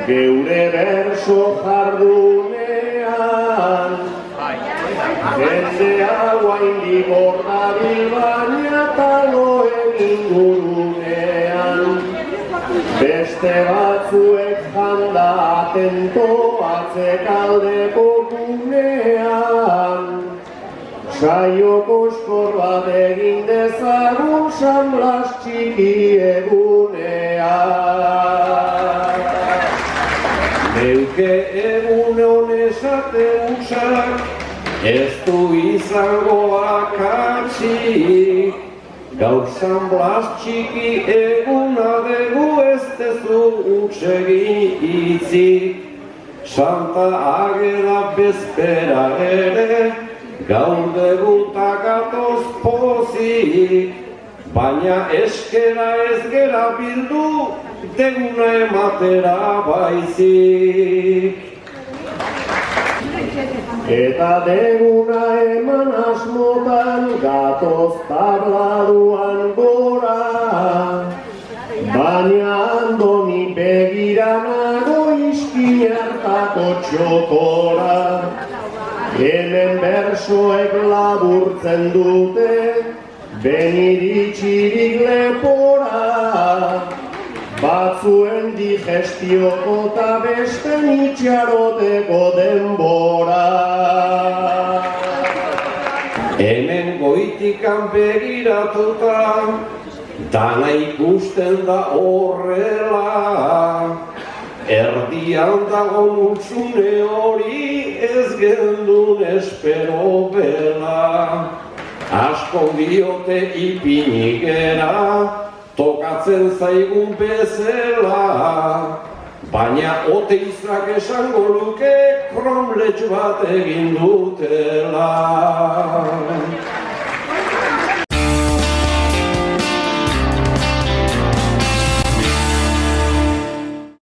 geure berso jardunean, jende hau haindik hordabil baina taloen ingurunean, beste batzuek janda atento atzekaldeko gunean, saio koskor bat egin dezagun San Blas txiki egunean. Neuke egun honezaten usak, ez du izango akatsik, gaur San Blas txiki eguna dugu ez dezu utsegin itzik. Santa Ageda bezpera ere, gaur debuta gatoz pozik, baina eskera ez gera bildu, deguna ematera baizik. Eta deguna eman asmotan gatoz tabladuan gora, baina andoni begiranago iskin hartako txokora. Hemen bersoek laburtzen dute, beniritxirik lepora, batzuen digestioko eta besten itxaroteko denbora. Hemen goitikan begiratuta, dana ikusten da horrela, erdian dago mutsune hori ez gendun espero bela. Asko diote ipinik era, tokatzen zaigun bezala, baina oteizak esango luke kromletx bat egin dutela.